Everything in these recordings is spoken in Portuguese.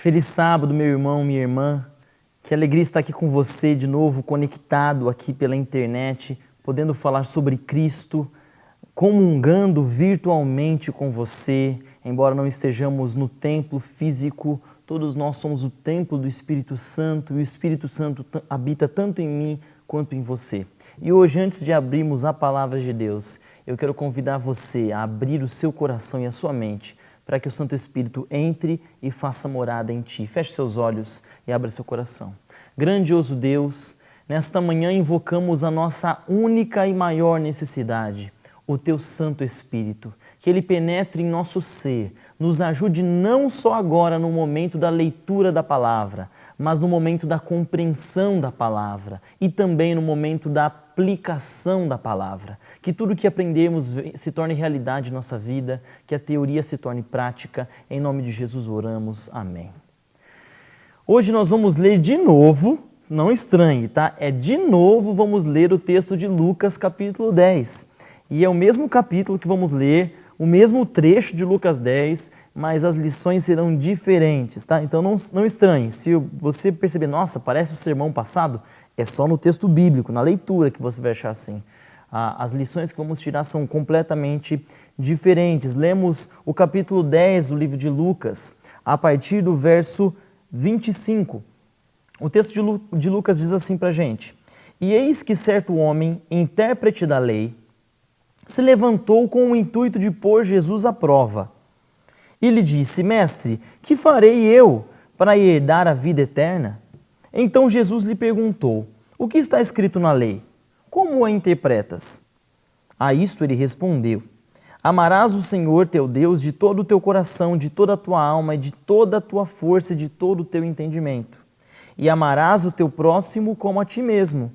Feliz sábado, meu irmão, minha irmã. Que alegria estar aqui com você de novo, conectado aqui pela internet, podendo falar sobre Cristo, comungando virtualmente com você, embora não estejamos no templo físico, todos nós somos o templo do Espírito Santo e o Espírito Santo habita tanto em mim quanto em você. E hoje, antes de abrirmos a palavra de Deus, eu quero convidar você a abrir o seu coração e a sua mente para que o Santo Espírito entre e faça morada em ti. Feche seus olhos e abra seu coração. Grandioso Deus, nesta manhã invocamos a nossa única e maior necessidade, o Teu Santo Espírito, que Ele penetre em nosso ser, nos ajude não só agora no momento da leitura da palavra, mas no momento da compreensão da palavra e também no momento da aplicação da palavra. Que tudo que aprendemos se torne realidade em nossa vida, que a teoria se torne prática. Em nome de Jesus oramos. Amém. Hoje nós vamos ler de novo, não estranhe, tá? De novo vamos ler o texto de Lucas capítulo 10. E é o mesmo capítulo que vamos ler, o mesmo trecho de Lucas 10, mas as lições serão diferentes, tá? Então não estranhe, se você perceber, nossa, parece o sermão passado, é só no texto bíblico, na leitura que você vai achar assim. As lições que vamos tirar são completamente diferentes. Lemos o capítulo 10 do livro de Lucas, a partir do verso 25. O texto de Lucas diz assim pra gente: E eis que certo homem, intérprete da lei, se levantou com o intuito de pôr Jesus à prova. E lhe disse: Mestre, que farei eu para herdar a vida eterna? Então Jesus lhe perguntou: O que está escrito na lei? Como a interpretas? A isto ele respondeu: Amarás o Senhor teu Deus de todo o teu coração, de toda a tua alma, e de toda a tua força e de todo o teu entendimento. E amarás o teu próximo como a ti mesmo.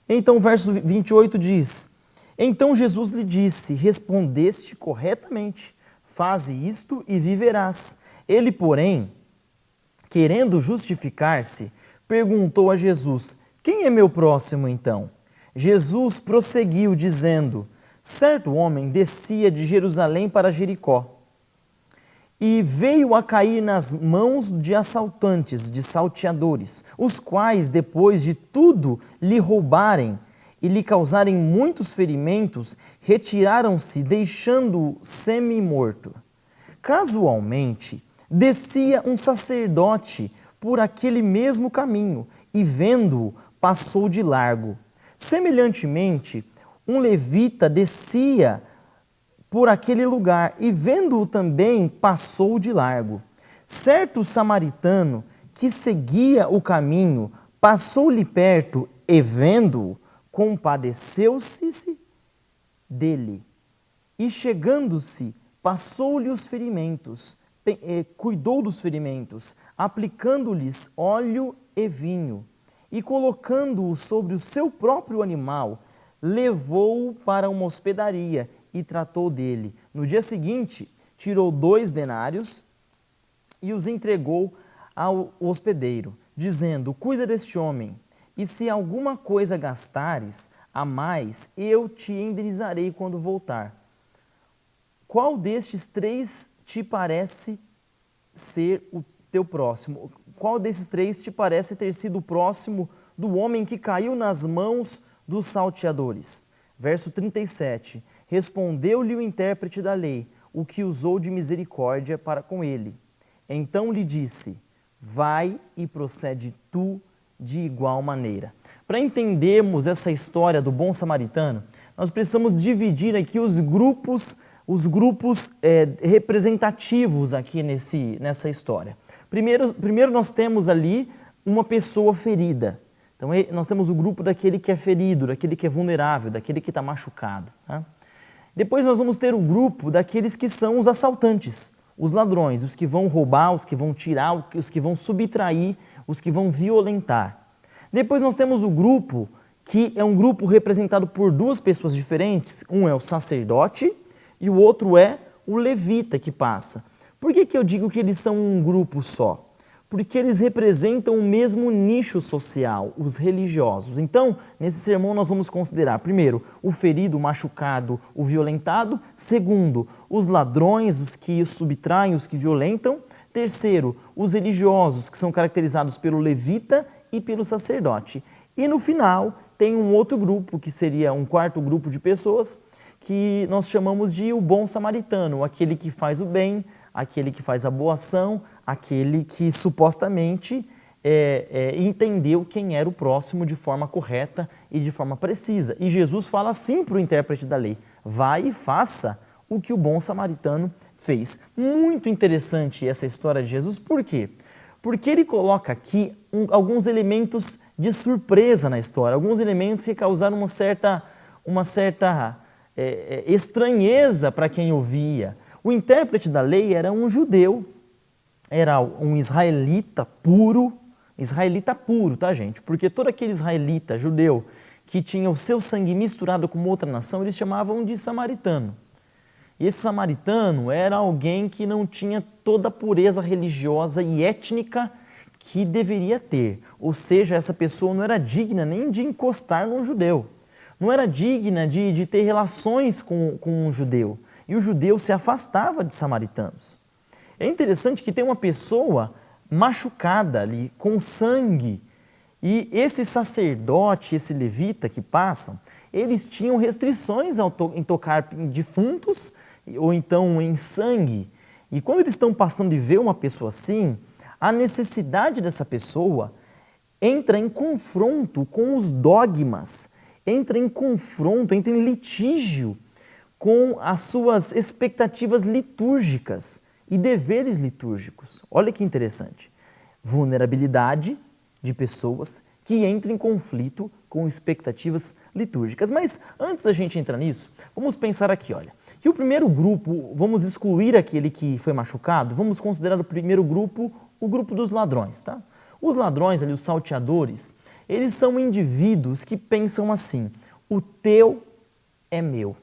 Então o verso 28 diz: Então Jesus lhe disse: Respondeste corretamente. Faze isto e viverás. Ele, porém, querendo justificar-se, perguntou a Jesus: Quem é meu próximo, então? Jesus prosseguiu, dizendo: Certo homem descia de Jerusalém para Jericó e veio a cair nas mãos de assaltantes, de salteadores, os quais, depois de tudo lhe roubarem e lhe causarem muitos ferimentos, retiraram-se, deixando-o semi-morto. Casualmente, descia um sacerdote por aquele mesmo caminho e, vendo-o, passou de largo. Semelhantemente, um levita descia por aquele lugar e, vendo-o também, passou de largo. Certo samaritano que seguia o caminho passou-lhe perto e, vendo-o, compadeceu-se dele e, chegando-se, passou-lhe os ferimentos, cuidou dos ferimentos, aplicando-lhes óleo e vinho, e colocando-o sobre o seu próprio animal, levou-o para uma hospedaria e tratou dele. No dia seguinte, tirou 2 denários e os entregou ao hospedeiro, dizendo: Cuida deste homem, e se alguma coisa gastares a mais, eu te indenizarei quando voltar. Qual destes 3 te parece ser o teu próximo? Qual desses 3 te parece ter sido o próximo do homem que caiu nas mãos dos salteadores? Verso 37. Respondeu-lhe o intérprete da lei, o que usou de misericórdia para com ele. Então lhe disse: Vai e procede tu de igual maneira. Para entendermos essa história do bom samaritano, nós precisamos dividir aqui os grupos representativos aqui nessa história. Primeiro nós temos ali uma pessoa ferida. Então nós temos o grupo daquele que é ferido, daquele que é vulnerável, daquele que está machucado. Tá? Depois nós vamos ter o grupo daqueles que são os assaltantes, os ladrões, os que vão roubar, os que vão tirar, os que vão subtrair, os que vão violentar. Depois nós temos o grupo que é um grupo representado por 2 pessoas diferentes. Um é o sacerdote e o outro é o levita que passa. Por que eu digo que eles são um grupo só? Porque eles representam o mesmo nicho social, os religiosos. Então, nesse sermão nós vamos considerar, primeiro, o ferido, o machucado, o violentado. Segundo, os ladrões, os que subtraem, os que violentam. Terceiro, os religiosos, que são caracterizados pelo levita e pelo sacerdote. E no final, tem um outro grupo, que seria um quarto grupo de pessoas, que nós chamamos de o bom samaritano, aquele que faz o bem, aquele que faz a boa ação, aquele que supostamente entendeu quem era o próximo de forma correta e de forma precisa. E Jesus fala assim para o intérprete da lei: vai e faça o que o bom samaritano fez. Muito interessante essa história de Jesus, por quê? Porque ele coloca aqui alguns elementos de surpresa na história, alguns elementos que causaram uma certa estranheza para quem ouvia. O intérprete da lei era um judeu, era um israelita puro, tá, gente? Porque todo aquele israelita judeu que tinha o seu sangue misturado com outra nação, eles chamavam de samaritano. E esse samaritano era alguém que não tinha toda a pureza religiosa e étnica que deveria ter. Ou seja, essa pessoa não era digna nem de encostar num judeu. Não era digna de ter relações com um judeu. E o judeu se afastava de samaritanos. É interessante que tem uma pessoa machucada ali, com sangue. E esse sacerdote, esse levita que passam, eles tinham restrições em tocar em defuntos ou então em sangue. E quando eles estão passando e vê uma pessoa assim, a necessidade dessa pessoa entra em confronto com os dogmas, entra em confronto, entra em litígio com as suas expectativas litúrgicas e deveres litúrgicos. Olha que interessante. Vulnerabilidade de pessoas que entram em conflito com expectativas litúrgicas. Mas antes da gente entrar nisso, vamos pensar aqui, olha, que o primeiro grupo, vamos excluir aquele que foi machucado, vamos considerar o primeiro grupo, o grupo dos ladrões, tá? Os ladrões ali, os salteadores, eles são indivíduos que pensam assim: o teu é meu.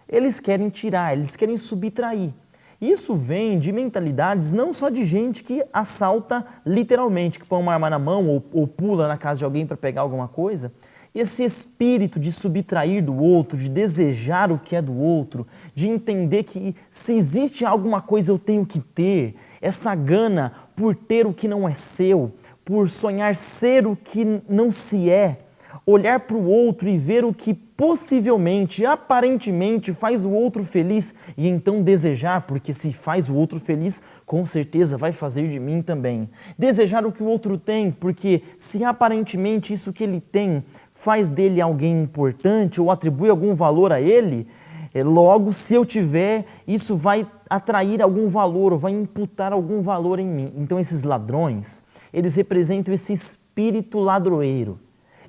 Eles querem tirar, eles querem subtrair. Isso vem de mentalidades não só de gente que assalta literalmente, que põe uma arma na mão ou pula na casa de alguém para pegar alguma coisa. Esse espírito de subtrair do outro, de desejar o que é do outro, de entender que se existe alguma coisa eu tenho que ter, essa gana por ter o que não é seu, por sonhar ser o que não se é, olhar para o outro e ver o que possivelmente, aparentemente faz o outro feliz e então desejar, porque se faz o outro feliz, com certeza vai fazer de mim também. Desejar o que o outro tem, porque se aparentemente isso que ele tem faz dele alguém importante ou atribui algum valor a ele, logo se eu tiver, isso vai atrair algum valor ou vai imputar algum valor em mim. Então esses ladrões, eles representam esse espírito ladroeiro,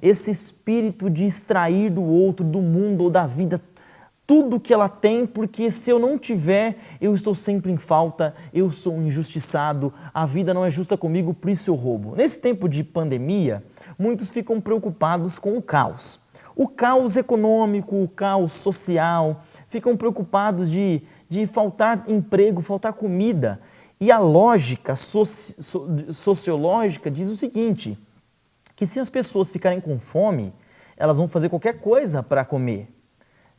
esse espírito de extrair do outro, do mundo ou da vida, tudo que ela tem, porque se eu não tiver, eu estou sempre em falta, eu sou um injustiçado, a vida não é justa comigo, por isso eu roubo. Nesse tempo de pandemia, muitos ficam preocupados com o caos econômico, o caos social, ficam preocupados de faltar emprego, faltar comida. E a lógica sociológica diz o seguinte: que se as pessoas ficarem com fome, elas vão fazer qualquer coisa para comer.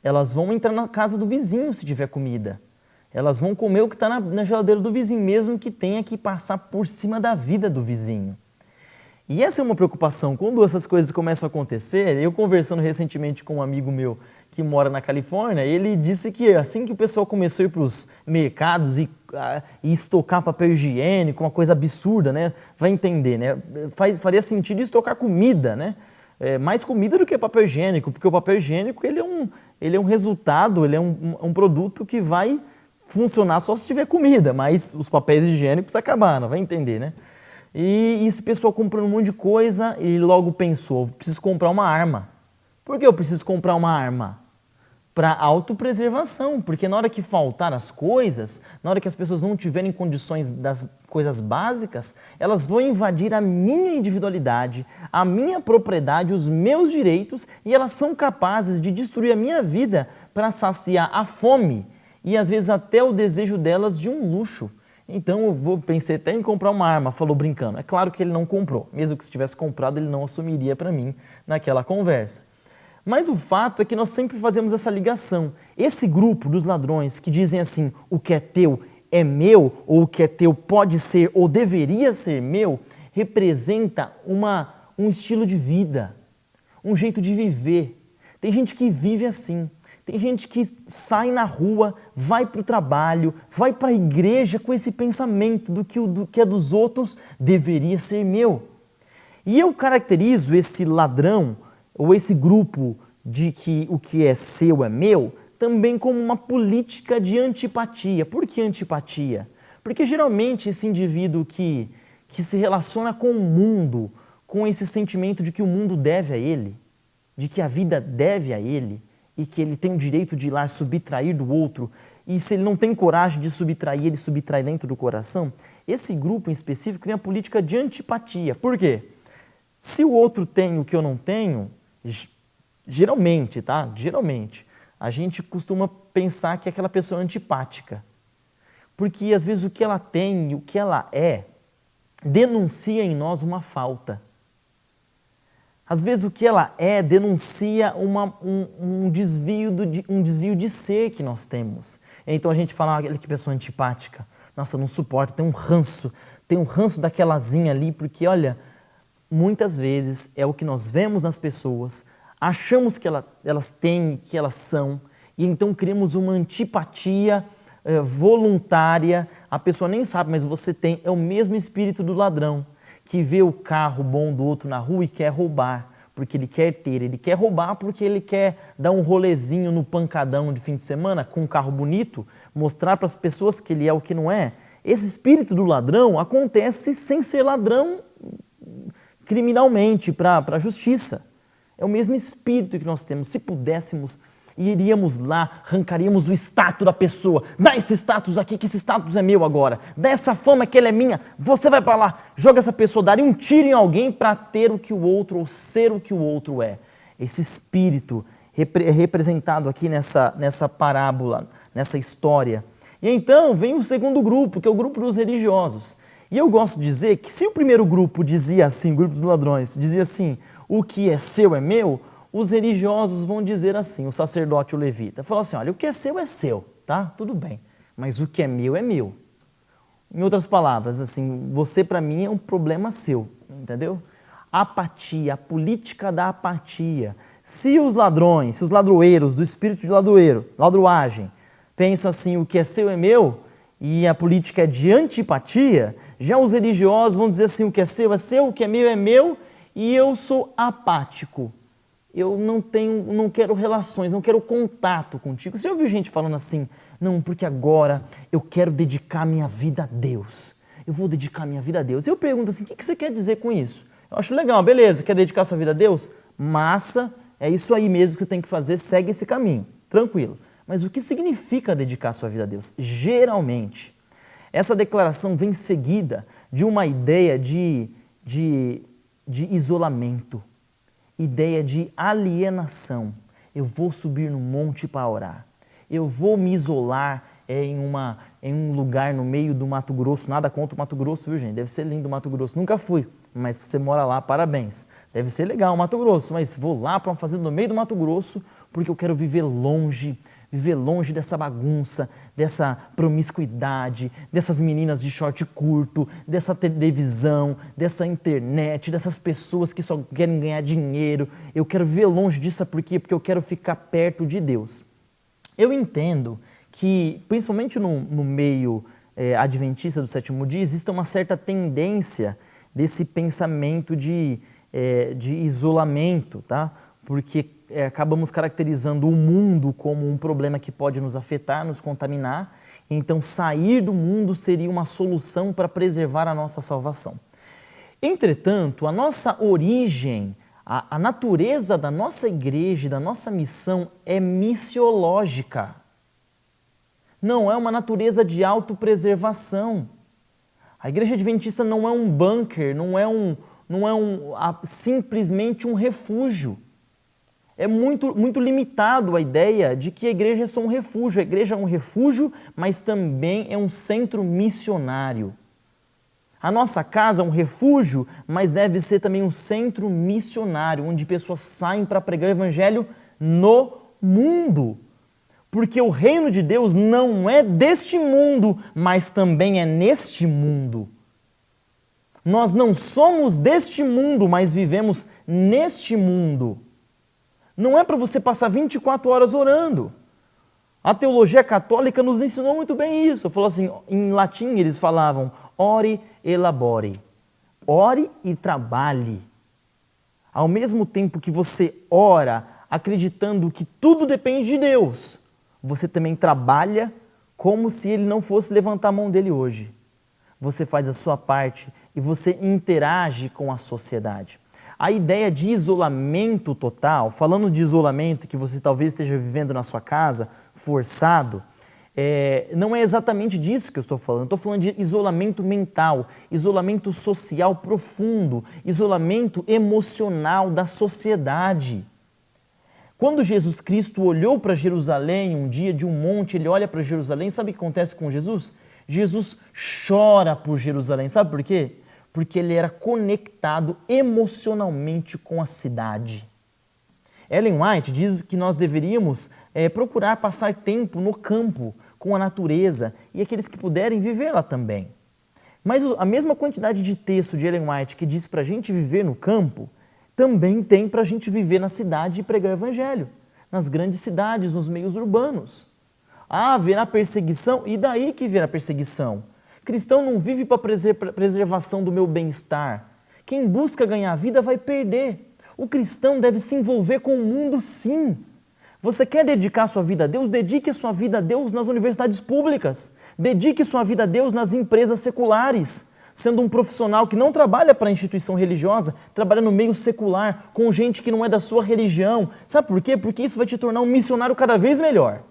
Elas vão entrar na casa do vizinho se tiver comida. Elas vão comer o que está na geladeira do vizinho, mesmo que tenha que passar por cima da vida do vizinho. E essa é uma preocupação. Quando essas coisas começam a acontecer, eu conversando recentemente com um amigo meu que mora na Califórnia, ele disse que assim que o pessoal começou a ir para os mercados e estocar papel higiênico, uma coisa absurda, né? Vai entender, né? Faria sentido estocar comida, né? Mais comida do que papel higiênico, porque o papel higiênico ele é um resultado, ele é um produto que vai funcionar só se tiver comida, mas os papéis higiênicos acabaram, vai entender, né? E esse pessoal comprando um monte de coisa e logo pensou: preciso comprar uma arma. Por que eu preciso comprar uma arma? Para autopreservação, porque na hora que faltar as coisas, na hora que as pessoas não tiverem condições das coisas básicas, elas vão invadir a minha individualidade, a minha propriedade, os meus direitos, e elas são capazes de destruir a minha vida para saciar a fome e às vezes até o desejo delas de um luxo. Então eu pensei até em comprar uma arma, falou brincando. É claro que ele não comprou, mesmo que se tivesse comprado ele não assumiria para mim naquela conversa. Mas o fato é que nós sempre fazemos essa ligação. Esse grupo dos ladrões que dizem assim: o que é teu é meu, ou o que é teu pode ser ou deveria ser meu, representa um estilo de vida, um jeito de viver. Tem gente que vive assim. Tem gente que sai na rua, vai para o trabalho, vai para a igreja com esse pensamento do que é dos outros deveria ser meu. E eu caracterizo esse ladrão, ou esse grupo de que o que é seu é meu, também como uma política de antipatia. Por que antipatia? Porque geralmente esse indivíduo que se relaciona com o mundo, com esse sentimento de que o mundo deve a ele, de que a vida deve a ele, e que ele tem o direito de ir lá subtrair do outro, e se ele não tem coragem de subtrair, ele subtrai dentro do coração, esse grupo em específico tem a política de antipatia. Por quê? Se o outro tem o que eu não tenho, geralmente, tá? Geralmente, a gente costuma pensar que aquela pessoa é antipática. Porque às vezes o que ela tem e o que ela é denuncia em nós uma falta. Às vezes o que ela é denuncia um desvio de ser que nós temos. Então a gente fala, que pessoa antipática. Nossa, não suporta, tem um ranço daquelazinha ali, porque olha, muitas vezes é o que nós vemos nas pessoas, achamos que elas têm, que elas são, e então criamos uma antipatia voluntária, a pessoa nem sabe, mas você tem, é o mesmo espírito do ladrão, que vê o carro bom do outro na rua e quer roubar, porque ele quer ter. Ele quer roubar porque ele quer dar um rolezinho no pancadão de fim de semana com um carro bonito, mostrar para as pessoas que ele é o que não é. Esse espírito do ladrão acontece sem ser ladrão criminalmente para a justiça. É o mesmo espírito que nós temos. Se pudéssemos, iríamos lá, arrancaríamos o status da pessoa. Dá esse status aqui, que esse status é meu agora. Dá essa fama que ela é minha, você vai para lá. Joga essa pessoa, daria um tiro em alguém para ter o que o outro, ou ser o que o outro é. Esse espírito é representado aqui nessa parábola, nessa história. E então vem o segundo grupo, que é o grupo dos religiosos. E eu gosto de dizer que se o primeiro grupo dizia assim, o grupo dos ladrões, dizia assim, o que é seu é meu, os religiosos vão dizer assim, o sacerdote, o levita, fala assim, olha, o que é seu, tá? Tudo bem, mas o que é meu é meu. Em outras palavras, assim, você para mim é um problema seu, entendeu? Apatia, a política da apatia. Se os ladrões, se os ladroeiros do espírito de ladroagem, pensam assim, o que é seu é meu, e a política é de antipatia, já os religiosos vão dizer assim, o que é seu, o que é meu, e eu sou apático. Eu não quero relações, não quero contato contigo. Você já ouviu gente falando assim, não, porque agora eu quero dedicar minha vida a Deus. Eu vou dedicar minha vida a Deus. Eu pergunto assim, o que você quer dizer com isso? Eu acho legal, beleza, quer dedicar sua vida a Deus? Massa, é isso aí mesmo que você tem que fazer, segue esse caminho, tranquilo. Mas o que significa dedicar sua vida a Deus? Geralmente, essa declaração vem seguida de uma ideia de isolamento. Ideia de alienação. Eu vou subir no monte para orar. Eu vou me isolar em um lugar no meio do Mato Grosso. Nada contra o Mato Grosso, viu, gente? Deve ser lindo o Mato Grosso. Nunca fui, mas se você mora lá, parabéns. Deve ser legal o Mato Grosso, mas vou lá para uma fazenda no meio do Mato Grosso porque eu quero viver longe dessa bagunça, dessa promiscuidade, dessas meninas de short curto, dessa televisão, dessa internet, dessas pessoas que só querem ganhar dinheiro. Eu quero viver longe disso, por quê? Porque eu quero ficar perto de Deus. Eu entendo que, principalmente no meio adventista do sétimo dia, existe uma certa tendência desse pensamento de isolamento, tá? Porque acabamos caracterizando o mundo como um problema que pode nos afetar, nos contaminar. Então, sair do mundo seria uma solução para preservar a nossa salvação. Entretanto, a nossa origem, a natureza da nossa igreja e da nossa missão é missiológica. Não é uma natureza de autopreservação. A igreja adventista não é um bunker, não é simplesmente um refúgio. É muito limitado a ideia de que a igreja é só um refúgio. A igreja é um refúgio, mas também é um centro missionário. A nossa casa é um refúgio, mas deve ser também um centro missionário, onde pessoas saem para pregar o evangelho no mundo. Porque o reino de Deus não é deste mundo, mas também é neste mundo. Nós não somos deste mundo, mas vivemos neste mundo. Não é para você passar 24 horas orando. A teologia católica nos ensinou muito bem isso. Falou assim, em latim eles falavam, ore e labore. Ore e trabalhe. Ao mesmo tempo que você ora, acreditando que tudo depende de Deus, você também trabalha como se Ele não fosse levantar a mão dele hoje. Você faz a sua parte e você interage com a sociedade. A ideia de isolamento total, falando de isolamento que você talvez esteja vivendo na sua casa, forçado, não é exatamente disso que eu estou falando. Eu estou falando de isolamento mental, isolamento social profundo, isolamento emocional da sociedade. Quando Jesus Cristo olhou para Jerusalém, um dia de um monte, ele olha para Jerusalém, sabe o que acontece com Jesus? Jesus chora por Jerusalém, sabe por quê? Porque ele era conectado emocionalmente com a cidade. Ellen White diz que nós deveríamos procurar passar tempo no campo, com a natureza, e aqueles que puderem viver lá também. Mas a mesma quantidade de texto de Ellen White que diz para a gente viver no campo, também tem para a gente viver na cidade e pregar o evangelho, nas grandes cidades, nos meios urbanos. Ah, haverá perseguição, e daí que virá perseguição? Cristão não vive para preservação do meu bem-estar. Quem busca ganhar a vida vai perder. O cristão deve se envolver com o mundo, sim. Você quer dedicar sua vida a Deus? Dedique a sua vida a Deus nas universidades públicas. Dedique sua vida a Deus nas empresas seculares. Sendo um profissional que não trabalha para a instituição religiosa, trabalha no meio secular, com gente que não é da sua religião. Sabe por quê? Porque isso vai te tornar um missionário cada vez melhor.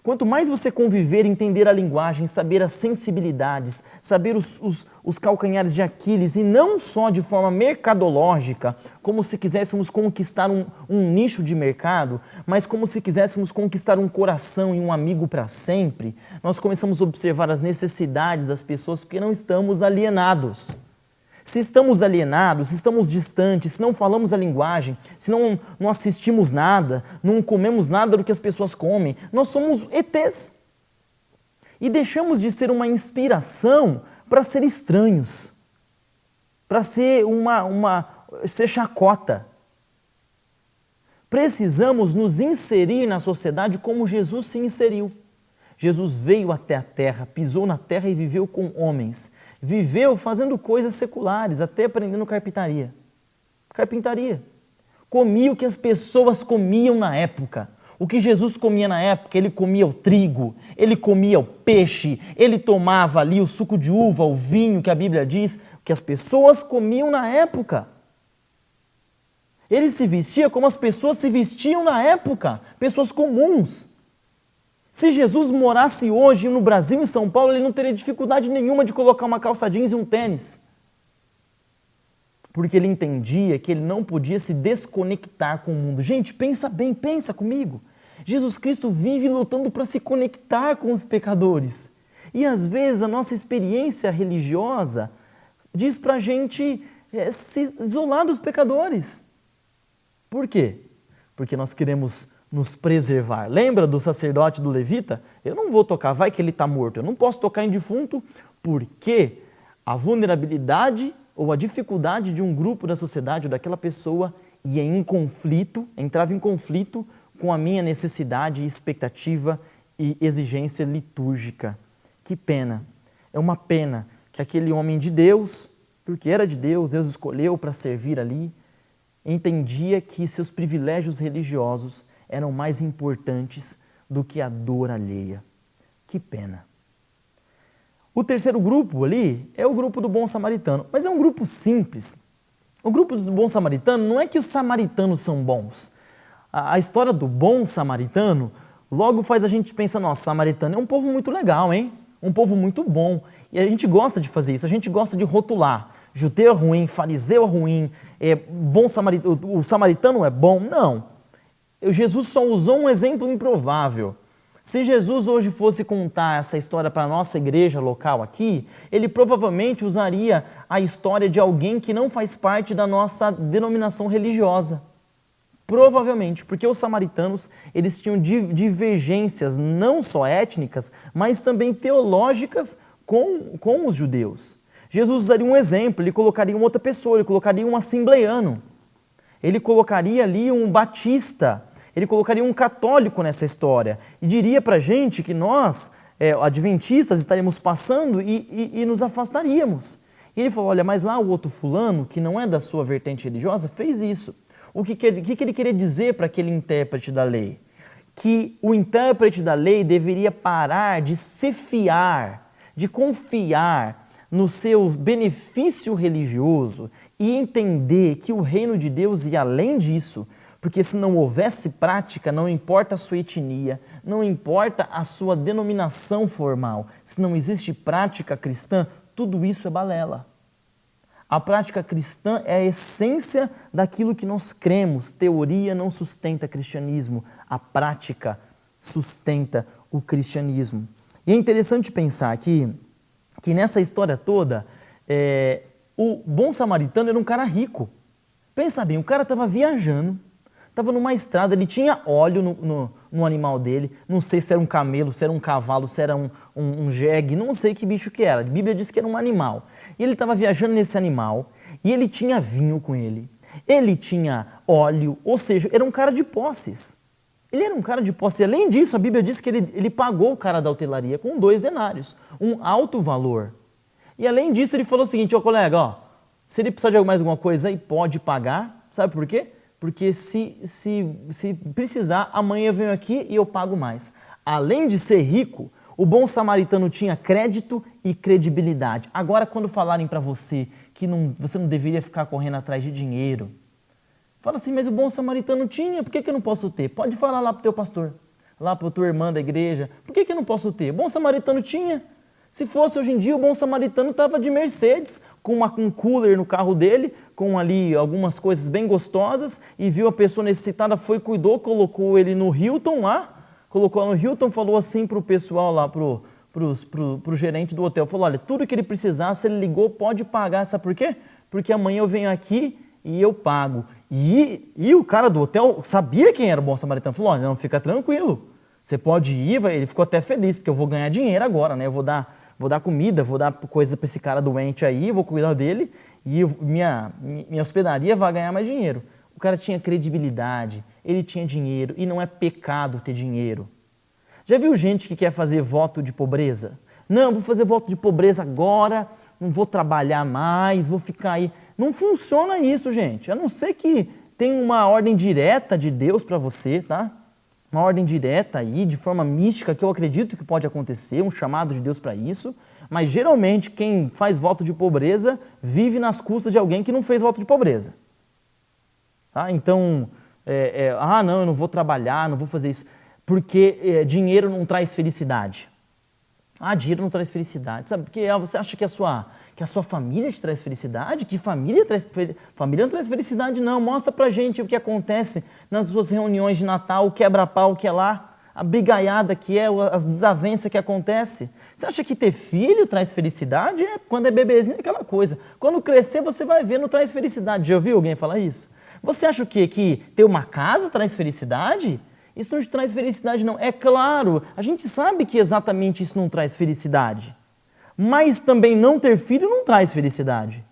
Quanto mais você conviver, entender a linguagem, saber as sensibilidades, saber os calcanhares de Aquiles, e não só de forma mercadológica, como se quiséssemos conquistar um nicho de mercado, mas como se quiséssemos conquistar um coração e um amigo para sempre, nós começamos a observar as necessidades das pessoas porque não estamos alienados. Se estamos alienados, se estamos distantes, se não falamos a linguagem, se não assistimos nada, não comemos nada do que as pessoas comem, nós somos ETs. E deixamos de ser uma inspiração para ser estranhos, para ser ser chacota. Precisamos nos inserir na sociedade como Jesus se inseriu. Jesus veio até a terra, pisou na terra e viveu com homens. Viveu fazendo coisas seculares, até aprendendo carpintaria. Comia o que as pessoas comiam na época. O que Jesus comia na época, ele comia o trigo, ele comia o peixe, ele tomava ali o suco de uva, o vinho que a Bíblia diz, que as pessoas comiam na época. Ele se vestia como as pessoas se vestiam na época, pessoas comuns. Se Jesus morasse hoje no Brasil, em São Paulo, ele não teria dificuldade nenhuma de colocar uma calça jeans e um tênis. Porque ele entendia que ele não podia se desconectar com o mundo. Gente, pensa bem, pensa comigo. Jesus Cristo vive lutando para se conectar com os pecadores. E às vezes a nossa experiência religiosa diz para a gente se isolar dos pecadores. Por quê? Porque nós queremos nos preservar. Lembra do sacerdote do levita? Eu não vou tocar, vai que ele está morto. Eu não posso tocar em defunto porque a vulnerabilidade ou a dificuldade de um grupo da sociedade ou daquela pessoa entrava em conflito com a minha necessidade, expectativa e exigência litúrgica. Que pena. É uma pena que aquele homem de Deus, porque era de Deus, Deus escolheu para servir ali, entendia que seus privilégios religiosos eram mais importantes do que a dor alheia. Que pena. O terceiro grupo ali é o grupo do bom samaritano, mas é um grupo simples. O grupo do bom samaritano não é que os samaritanos são bons. A história do bom samaritano logo faz a gente pensar, nossa, samaritano é um povo muito legal, hein? Um povo muito bom. E a gente gosta de fazer isso, a gente gosta de rotular. Judeu é ruim, fariseu é ruim, o samaritano é bom. Não. Jesus só usou um exemplo improvável. Se Jesus hoje fosse contar essa história para a nossa igreja local aqui, ele provavelmente usaria a história de alguém que não faz parte da nossa denominação religiosa. Provavelmente, porque os samaritanos, eles tinham divergências não só étnicas, mas também teológicas com os judeus. Jesus usaria um exemplo, ele colocaria uma outra pessoa, ele colocaria um assembleiano, ele colocaria ali um batista, ele colocaria um católico nessa história e diria para a gente que nós, adventistas, estaríamos passando e nos afastaríamos. E ele falou, olha, mas lá o outro fulano, que não é da sua vertente religiosa, fez isso. O que ele queria dizer para aquele intérprete da lei? Que o intérprete da lei deveria parar de se fiar, de confiar no seu benefício religioso e entender que o reino de Deus ia além disso, porque se não houvesse prática, não importa a sua etnia, não importa a sua denominação formal, se não existe prática cristã, tudo isso é balela. A prática cristã é a essência daquilo que nós cremos. Teoria não sustenta cristianismo, a prática sustenta o cristianismo. E é interessante pensar que nessa história toda, o bom samaritano era um cara rico. Pensa bem, o cara estava viajando, estava numa estrada, ele tinha óleo no animal dele, não sei se era um camelo, se era um cavalo, se era um jegue, não sei que bicho que era. A Bíblia diz que era um animal. E ele estava viajando nesse animal e ele tinha vinho com ele, ele tinha óleo, ou seja, era um cara de posses. Ele era um cara de posse. E além disso, a Bíblia diz que ele pagou o cara da hotelaria com 2 denários, um alto valor. E além disso, ele falou o seguinte, colega, se ele precisar de mais alguma coisa aí, pode pagar. Sabe por quê? Porque se precisar, amanhã eu venho aqui e eu pago mais. Além de ser rico, o bom samaritano tinha crédito e credibilidade. Agora, quando falarem para você que você não deveria ficar correndo atrás de dinheiro, fala assim, mas o bom samaritano tinha, por que eu não posso ter? Pode falar lá para o teu pastor, lá para a tua irmã da igreja, por que eu não posso ter? O bom samaritano tinha. Se fosse hoje em dia, o bom samaritano estava de Mercedes, com um cooler no carro dele, com ali algumas coisas bem gostosas, e viu a pessoa necessitada, foi, cuidou, colocou ele no Hilton lá, colocou no Hilton, falou assim para o pessoal lá, pro gerente do hotel, falou, olha, tudo que ele precisar, se ele ligou, pode pagar, sabe por quê? Porque amanhã eu venho aqui e eu pago. E o cara do hotel sabia quem era o bom samaritano, falou, olha, não, fica tranquilo, você pode ir, ele ficou até feliz, porque eu vou ganhar dinheiro agora, né, eu vou dar comida, vou dar coisa para esse cara doente aí, vou cuidar dele, e minha hospedaria vai ganhar mais dinheiro. O cara tinha credibilidade, ele tinha dinheiro, e não é pecado ter dinheiro. Já viu gente que quer fazer voto de pobreza? Não, vou fazer voto de pobreza agora, não vou trabalhar mais, vou ficar aí. Não funciona isso, gente. A não ser que tenha uma ordem direta de Deus para você, tá? Uma ordem direta aí, de forma mística, que eu acredito que pode acontecer, um chamado de Deus para isso. Mas geralmente quem faz voto de pobreza vive nas custas de alguém que não fez voto de pobreza. Tá? Então, não, eu não vou trabalhar, não vou fazer isso, porque dinheiro não traz felicidade. Dinheiro não traz felicidade. Sabe, porque você acha que a sua família te traz felicidade? Que família não traz felicidade, não. Mostra pra gente o que acontece nas suas reuniões de Natal, o quebra-pau que é lá, a brigaiada que é, as desavenças que acontecem. Você acha que ter filho traz felicidade? Quando é bebezinho, é aquela coisa. Quando crescer, você vai ver, não traz felicidade. Já ouviu alguém falar isso? Você acha o quê? Que ter uma casa traz felicidade? Isso não te traz felicidade, não. É claro, a gente sabe que exatamente isso não traz felicidade. Mas também não ter filho não traz felicidade.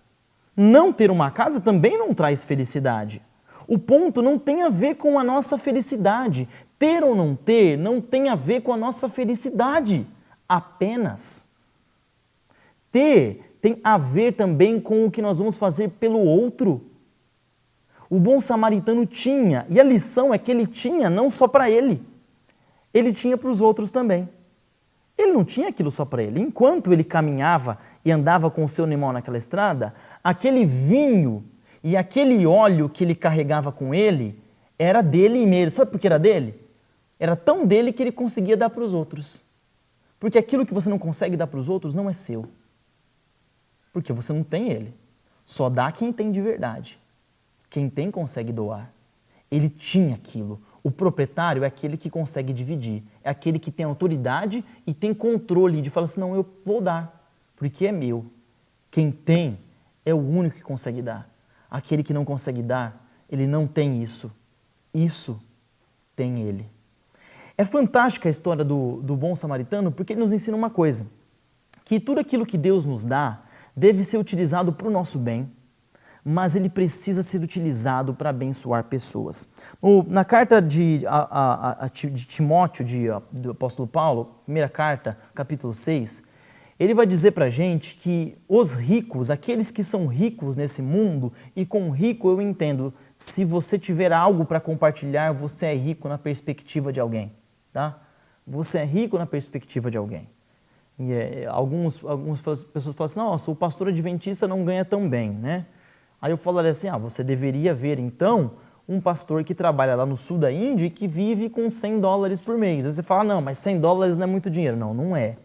Não ter uma casa também não traz felicidade. O ponto não tem a ver com a nossa felicidade. Ter ou não ter não tem a ver com a nossa felicidade. Apenas. Ter tem a ver também com o que nós vamos fazer pelo outro. O bom samaritano tinha, e a lição é que ele tinha não só para ele, ele tinha para os outros também. Ele não tinha aquilo só para ele. Enquanto ele caminhava e andava com o seu animal naquela estrada, aquele vinho e aquele óleo que ele carregava com ele era dele mesmo. Sabe por que era dele? Era tão dele que ele conseguia dar para os outros. Porque aquilo que você não consegue dar para os outros não é seu. Porque você não tem ele. Só dá quem tem de verdade. Quem tem consegue doar. Ele tinha aquilo. O proprietário é aquele que consegue dividir. É aquele que tem autoridade e tem controle de falar assim, não, eu vou dar, porque é meu. Quem tem é o único que consegue dar. Aquele que não consegue dar, ele não tem isso. isso tem ele. É fantástica a história do bom samaritano porque ele nos ensina uma coisa, que tudo aquilo que Deus nos dá deve ser utilizado para o nosso bem, mas ele precisa ser utilizado para abençoar pessoas. Na carta de Timóteo, do apóstolo Paulo, primeira carta, capítulo 6, ele vai dizer para a gente que os ricos, aqueles que são ricos nesse mundo, e com rico eu entendo, se você tiver algo para compartilhar, você é rico na perspectiva de alguém, tá? Você é rico na perspectiva de alguém. E, algumas pessoas falam assim, nossa, o pastor adventista não ganha tão bem, né? Aí eu falaria assim, você deveria ver então um pastor que trabalha lá no sul da Índia e que vive com $100 por mês. Aí você fala, não, mas $100 não é muito dinheiro. Não, não é.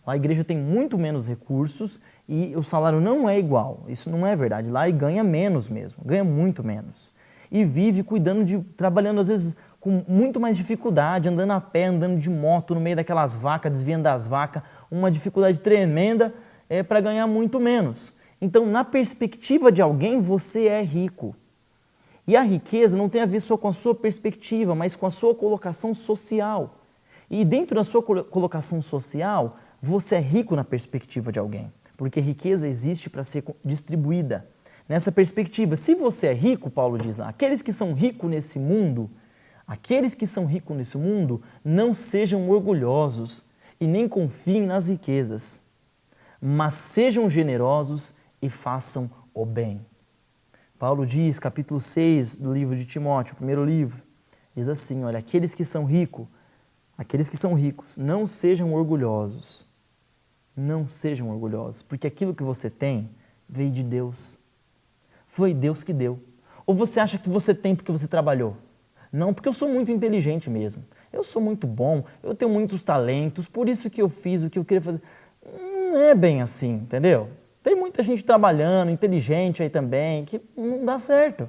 Lá a igreja tem muito menos recursos e o salário não é igual. Isso não é verdade. Lá ganha menos mesmo, ganha muito menos. E vive trabalhando às vezes com muito mais dificuldade, andando a pé, andando de moto no meio daquelas vacas, desviando das vacas, uma dificuldade tremenda para ganhar muito menos. Então, na perspectiva de alguém, você é rico. E a riqueza não tem a ver só com a sua perspectiva, mas com a sua colocação social. E dentro da sua colocação social, você é rico na perspectiva de alguém, porque riqueza existe para ser distribuída. Nessa perspectiva, se você é rico, Paulo diz lá, aqueles que são ricos nesse mundo, não sejam orgulhosos e nem confiem nas riquezas, mas sejam generosos e façam o bem. Paulo diz, capítulo 6 do livro de Timóteo, o primeiro livro, diz assim, olha, aqueles que são ricos, não sejam orgulhosos, porque aquilo que você tem veio de Deus, foi Deus que deu. Ou você acha que você tem porque você trabalhou? Não, porque eu sou muito inteligente mesmo, eu sou muito bom, eu tenho muitos talentos, por isso que eu fiz o que eu queria fazer. Não é bem assim, entendeu? Tem muita gente trabalhando, inteligente aí também, que não dá certo.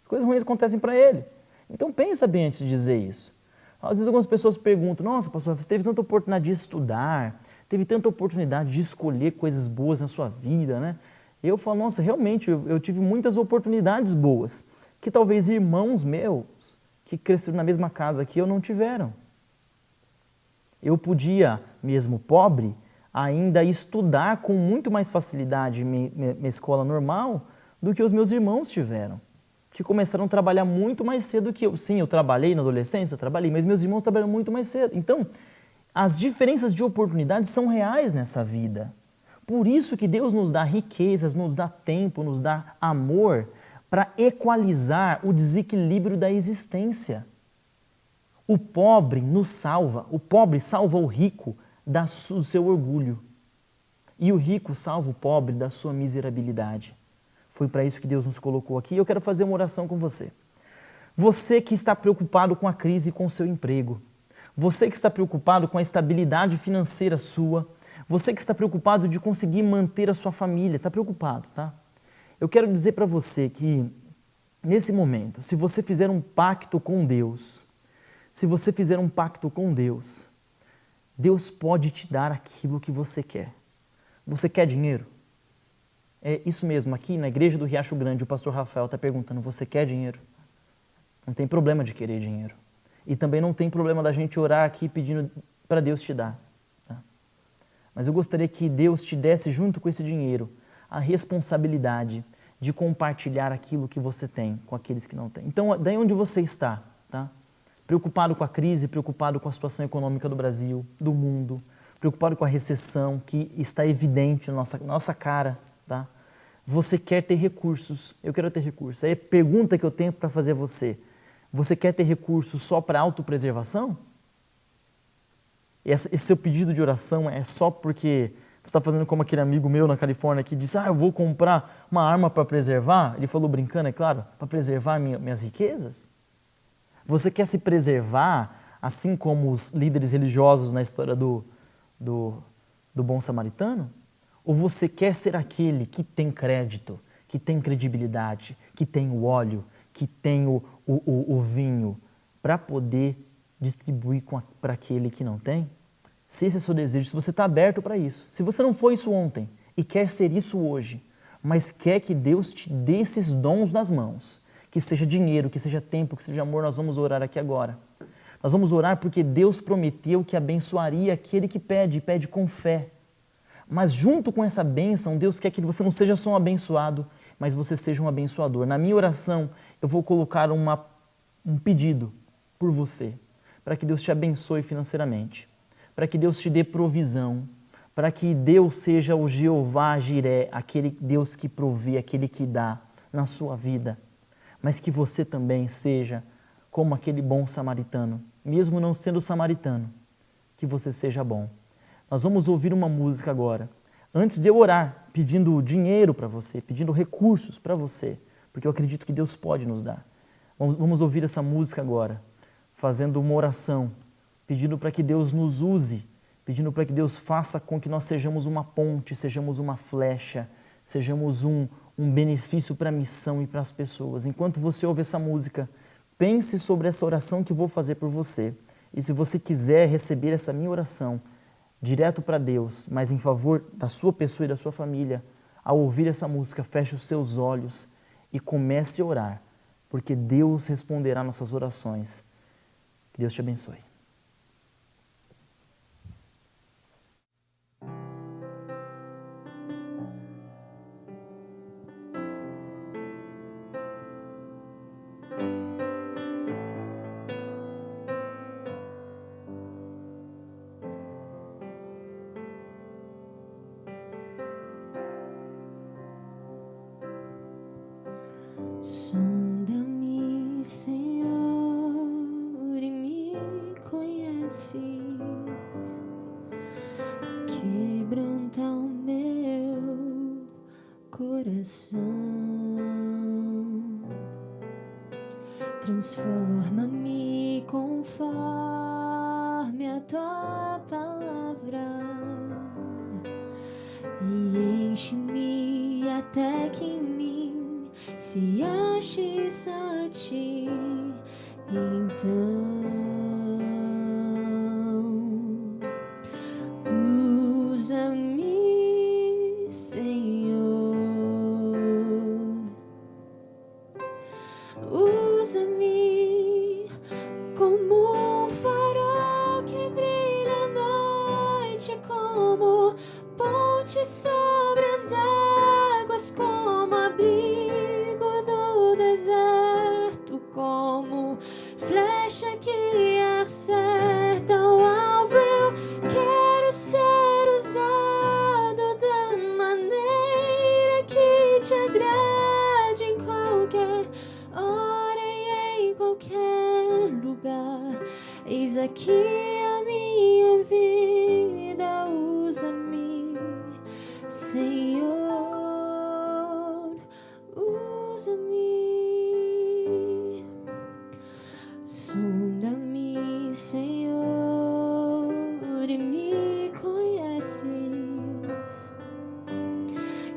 Coisas ruins acontecem para ele. Então pensa bem antes de dizer isso. Às vezes algumas pessoas perguntam, nossa, pastor, você teve tanta oportunidade de estudar, teve tanta oportunidade de escolher coisas boas na sua vida, né? Eu falo, nossa, realmente, eu tive muitas oportunidades boas, que talvez irmãos meus, que cresceram na mesma casa que eu, não tiveram. Eu podia, mesmo pobre, ainda estudar com muito mais facilidade minha escola normal do que os meus irmãos tiveram, que começaram a trabalhar muito mais cedo que eu. Sim, eu trabalhei na adolescência, mas meus irmãos trabalharam muito mais cedo. Então, as diferenças de oportunidades são reais nessa vida. Por isso que Deus nos dá riquezas, nos dá tempo, nos dá amor para equalizar o desequilíbrio da existência. O pobre nos salva, o pobre salva o rico do seu orgulho. E o rico salva o pobre da sua miserabilidade. Foi para isso que Deus nos colocou aqui. Eu quero fazer uma oração com você. Você que está preocupado com a crise e com o seu emprego. Você que está preocupado com a estabilidade financeira sua. Você que está preocupado de conseguir manter a sua família. Está preocupado, tá? Eu quero dizer para você que, nesse momento, se você fizer um pacto com Deus, Deus pode te dar aquilo que você quer. Você quer dinheiro? É isso mesmo, aqui na igreja do Riacho Grande, o pastor Rafael está perguntando, você quer dinheiro? Não tem problema de querer dinheiro. E também não tem problema da gente orar aqui pedindo para Deus te dar. Tá? Mas eu gostaria que Deus te desse, junto com esse dinheiro, a responsabilidade de compartilhar aquilo que você tem com aqueles que não têm. Então, daí onde você está, tá? Preocupado com a crise, preocupado com a situação econômica do Brasil, do mundo, preocupado com a recessão que está evidente na nossa cara, tá? Você quer ter recursos, eu quero ter recursos. Aí a pergunta que eu tenho para fazer a você, você quer ter recursos só para autopreservação? Esse seu pedido de oração é só porque você está fazendo como aquele amigo meu na Califórnia que disse, eu vou comprar uma arma para preservar, ele falou brincando, é claro, para preservar minhas riquezas? Você quer se preservar, assim como os líderes religiosos na história do bom samaritano? Ou você quer ser aquele que tem crédito, que tem credibilidade, que tem o óleo, que tem o vinho, para poder distribuir para aquele que não tem? Se esse é o seu desejo, se você está aberto para isso, se você não foi isso ontem e quer ser isso hoje, mas quer que Deus te dê esses dons nas mãos, que seja dinheiro, que seja tempo, que seja amor, nós vamos orar aqui agora. Nós vamos orar porque Deus prometeu que abençoaria aquele que pede, e pede com fé. Mas junto com essa bênção, Deus quer que você não seja só um abençoado, mas você seja um abençoador. Na minha oração, eu vou colocar um pedido por você, para que Deus te abençoe financeiramente, para que Deus te dê provisão, para que Deus seja o Jeová Jiré, aquele Deus que provê, aquele que dá na sua vida, mas que você também seja como aquele bom samaritano, mesmo não sendo samaritano, que você seja bom. Nós vamos ouvir uma música agora, antes de eu orar, pedindo dinheiro para você, pedindo recursos para você, porque eu acredito que Deus pode nos dar. Vamos ouvir essa música agora, fazendo uma oração, pedindo para que Deus nos use, pedindo para que Deus faça com que nós sejamos uma ponte, sejamos uma flecha, sejamos um benefício para a missão e para as pessoas. Enquanto você ouve essa música, pense sobre essa oração que vou fazer por você. E se você quiser receber essa minha oração direto para Deus, mas em favor da sua pessoa e da sua família, ao ouvir essa música, feche os seus olhos e comece a orar, porque Deus responderá nossas orações. Que Deus te abençoe. Sonda-me, Senhor, e me conheces. Quebranta o meu coração. Transforma-me conforme a tua palavra e enche-me até que em mim se ache só ti. Então usa-me, Senhor, usa-me como um farol que brilha à noite, como ponte sobre as águas, como abrigo do deserto, como flecha que acerta o alvo. Eu quero ser usado da maneira que te agrade, em qualquer hora e em qualquer lugar. Eis aqui a minha vida, usa-me, Senhor, usa-me. Sonda-me, Senhor, e me conheces.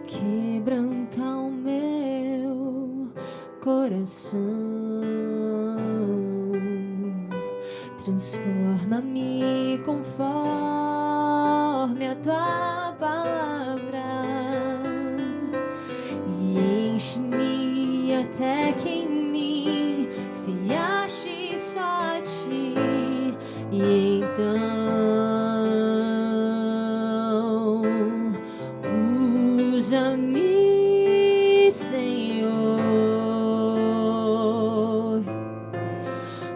Quebranta o meu coração. Transforma-me conforme a tua palavra e enche-me até que em mim se ache só ti. E então usa-me, Senhor,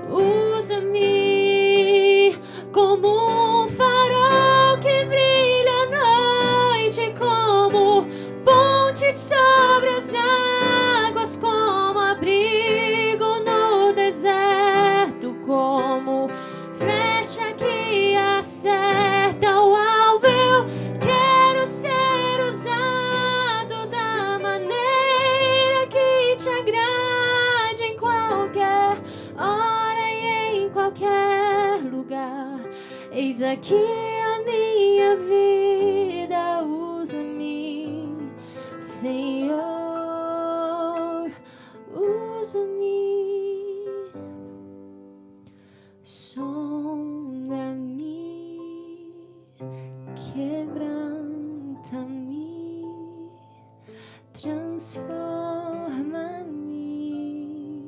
usa-me como um farol que brilha à noite, como ponte sobre as águas, como abrigo no deserto, como flecha que acerta o alvo. Eu quero ser usado da maneira que te agrade, em qualquer hora e em qualquer lugar. Eis aqui a minha vida, usa-me, Senhor, usa-me. Sonda-me, quebranta-me, transforma-me.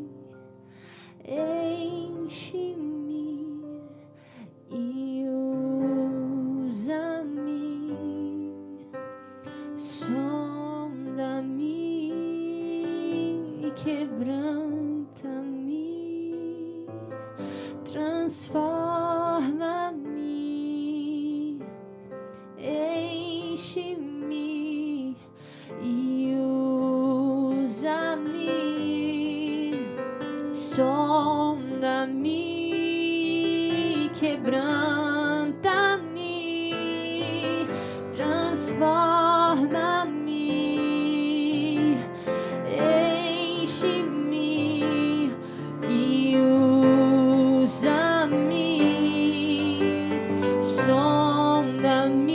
quebranta-me, transforma-me, enche-me e usa-me, sonda-me, quebranta-me, transforma-me, enche-me e usa-me, sonda-me,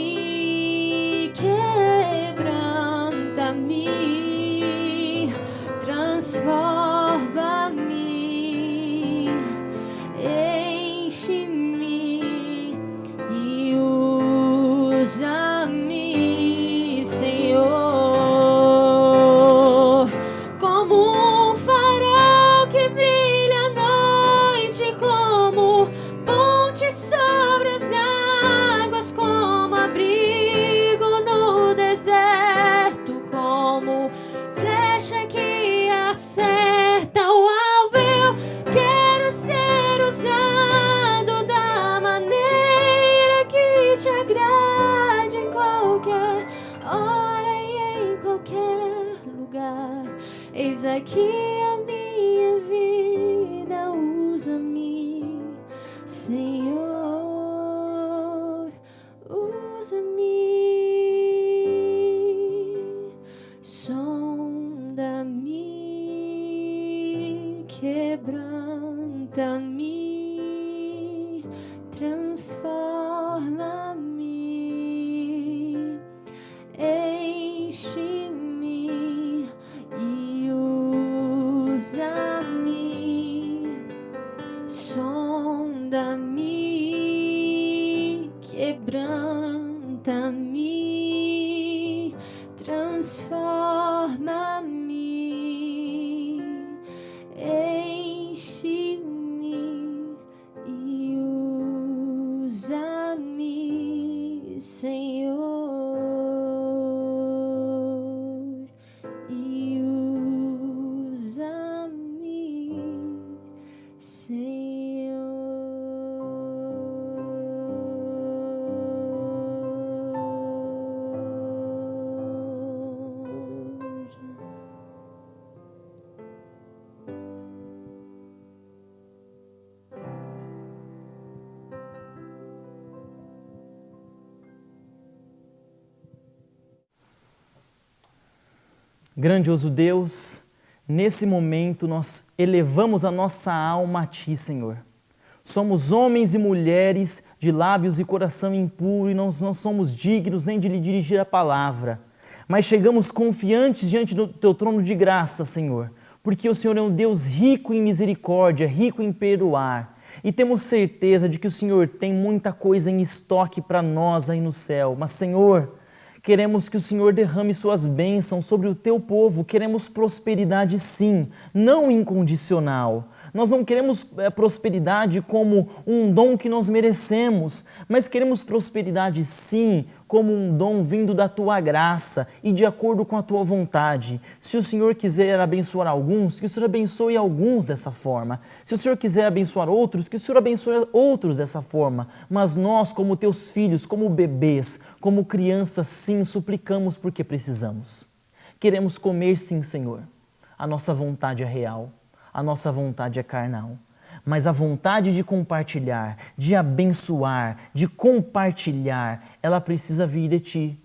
quebranta-me, transforma-me, enche-me e usa-me, Senhor, como um farol que brilha à noite, como ponte sobre as águas, como abrigo no deserto, como flecha que acerta o alvo. Eu quero ser usado da maneira que te agrade, em qualquer hora e em qualquer lugar. Eis aqui a minha vida, usa-me, Senhor, usa-me, sonda-me, quebranta-me, transforma-me, enche-me e usa-me, sonda-me, quebranta-me, transforma-me, enche-me e usa-me, Senhor, e usa-me, Senhor. Grandioso Deus, nesse momento nós elevamos a nossa alma a Ti, Senhor. Somos homens e mulheres de lábios e coração impuro e nós não somos dignos nem de lhe dirigir a palavra. Mas chegamos confiantes diante do Teu trono de graça, Senhor, porque o Senhor é um Deus rico em misericórdia, rico em perdoar. E temos certeza de que o Senhor tem muita coisa em estoque para nós aí no céu. Mas, Senhor, queremos que o Senhor derrame suas bênçãos sobre o Teu povo. Queremos prosperidade, sim, não incondicional. Nós não queremos prosperidade como um dom que nós merecemos, mas queremos prosperidade, sim, como um dom vindo da Tua graça e de acordo com a Tua vontade. Se o Senhor quiser abençoar alguns, que o Senhor abençoe alguns dessa forma. Se o Senhor quiser abençoar outros, que o Senhor abençoe outros dessa forma. Mas nós, como Teus filhos, como bebês, como crianças, sim, suplicamos porque precisamos. Queremos comer, sim, Senhor. A nossa vontade é real. A nossa vontade é carnal, mas a vontade de compartilhar, de abençoar, de compartilhar, ela precisa vir de Ti.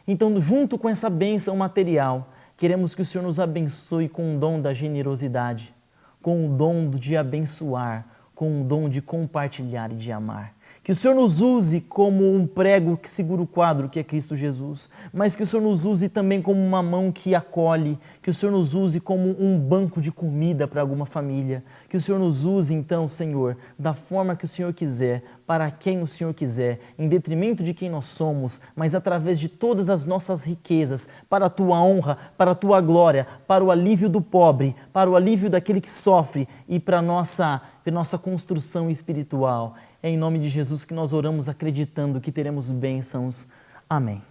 Então, junto com essa bênção material, queremos que o Senhor nos abençoe com o dom da generosidade, com o dom de abençoar, com o dom de compartilhar e de amar. Que o Senhor nos use como um prego que segura o quadro, que é Cristo Jesus, mas que o Senhor nos use também como uma mão que acolhe, que o Senhor nos use como um banco de comida para alguma família, que o Senhor nos use então, Senhor, da forma que o Senhor quiser, para quem o Senhor quiser, em detrimento de quem nós somos, mas através de todas as nossas riquezas, para a Tua honra, para a Tua glória, para o alívio do pobre, para o alívio daquele que sofre e para a nossa construção espiritual. É em nome de Jesus que nós oramos acreditando que teremos bênçãos. Amém.